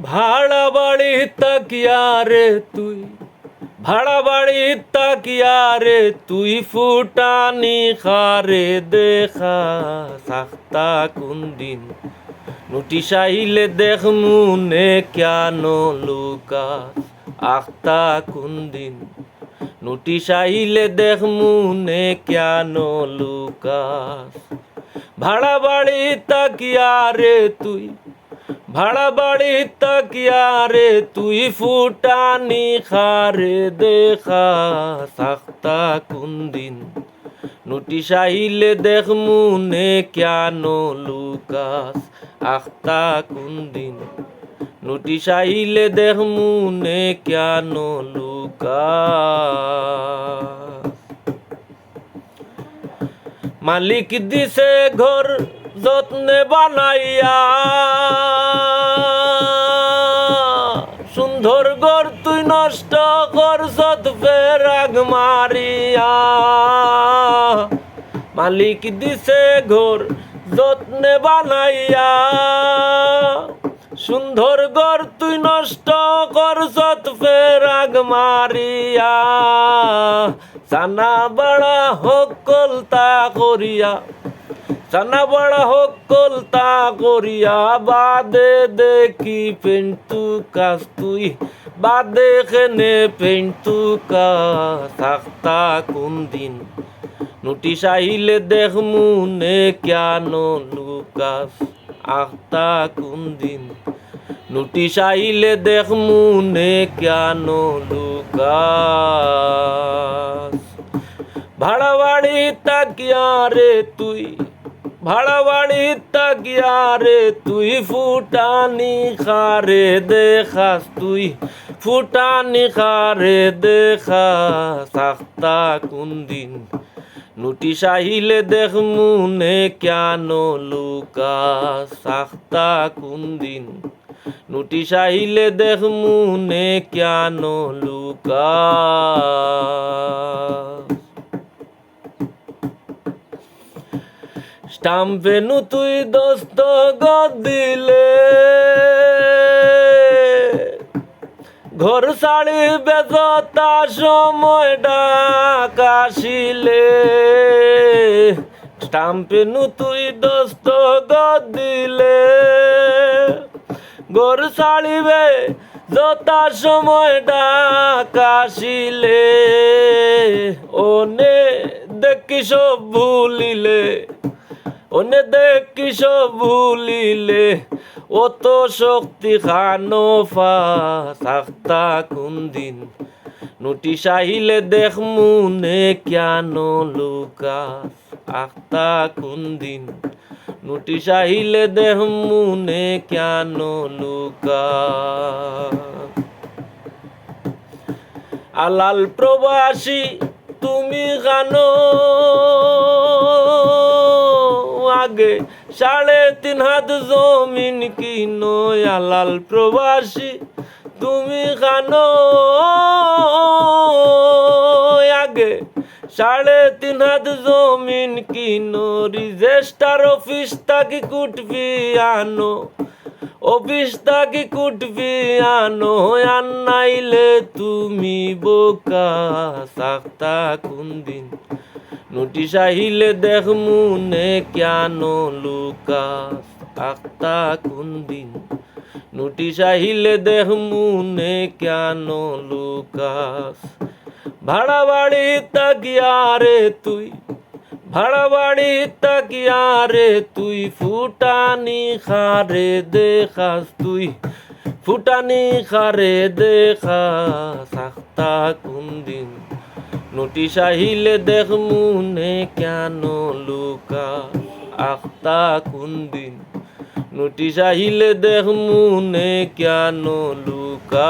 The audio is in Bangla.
ভাড়া বাড়ি তাকিয়া রে তুই, ভাড়া বাড়ি তাকিয়া রে তুই, ফুটানি খারে দেখা সাখতা কোন দিন। নোটিশ আইলে দেখ মুনে কেন লুকাস আখতা কোন দিন। নোটিশ আইলে দেখ মুনে কেন লুকাস। ভাড়া বাড়ি তাকিয়া রে তুই, ভাড়া বাড়ি তাকিয়া রে তুই, ফুটানি খারে দেখা সাখতা কোন দিন। নোটিশ আইলে দেখ মুনে কেন লুকাস আখতা কোন দিন। নোটিশ আইলে দেখ মুনে কেন লুকাস। মালিক দিছে ঘর যত্নে বানাইয়া, সুন্দর ঘর তুই নষ্ট করছত ফেরাগ মারিয়া। মালিক দিছে ঘর যত্নে বানাইয়া, সুন্দর ঘর তুই নষ্ট করছত ফেরাগ মারিয়া। জানা বড়া হকল তা করিয়া, জানা বড়া হকল তা করিয়া, বাদে দেখি পেন্টু কাজ তুই, বাদে খেনে পেন্টু কাজ থাকতা কোন দিন। নোটিশ আইলে দেখ মুনে কেন লুকাস আখতা কোন দিন। নোটিশ আইলে দেখ মুনে কেন লুকাস। ভাড়া বাড়ি তাকিয়া রে তুই, ভাড়া বাড়ি তাকিয়া রে তুই, ফুটানি খারে দেখাস তুই, ফুটানি খারে দেখাস আখতা কোন দিন। নোটিশ আইলে দেখ মুনে কেন লুকাস আখতা কোন দিন। নোটিশ আইলে দেখ মুনে কেন লুকাস। স্টাম্পেনু তুই দস্তখত দিলে, ঘর সাড়ি বেজতা সময় ডাকাশিলে। স্টাম্পেনু তুই দস্তখত দিলে, ঘর সাড়িবে যতা সময় ডাকাশিলে। ওনে দেখি সব ভুলিলে, ওনে দেখি সব ভুলিলে, অত শক্তি খানো ফাস আখতা কোন দিন। নোটিশ আইলে দেখ মুনে কেন লুকাস আখতা কোন দিন। নোটিশ আইলে দেখ মুনে কেন লুকাস। আলাল প্রবাসী তুমি গানো, আগে 3.5 হাত জমিন কিনো। আলাল প্রবাসী তুমি খানো, আগে 3.5 হাত জমিন কিনো। রেজিস্টার অফিস তাকি কুটবি আনো, অফিস তাকি কুটবি আনো। আনাইলে তুমি বোকা সাখতা কোন দিন। নোটিশ আইলে দেখ মুনে কেন লুকাস আখতা কোন দিন। নোটিশ আইলে দেখ মুনে কেন লুকাস। ভাড়া বাড়ি তাকিয়া রে তুই, ভাড়া বাড়ি তাকিয়া রে তুই, ফুটানি খারে দেখাস তুই, ফুটানি খারে দেখাস আখতা কোন দিন। নোটিশ আইলে দেখ মুনে কেন লুকাস আখতা কোন দিন। নোটিশ আইলে দেখ মুনে কেন লুকাস।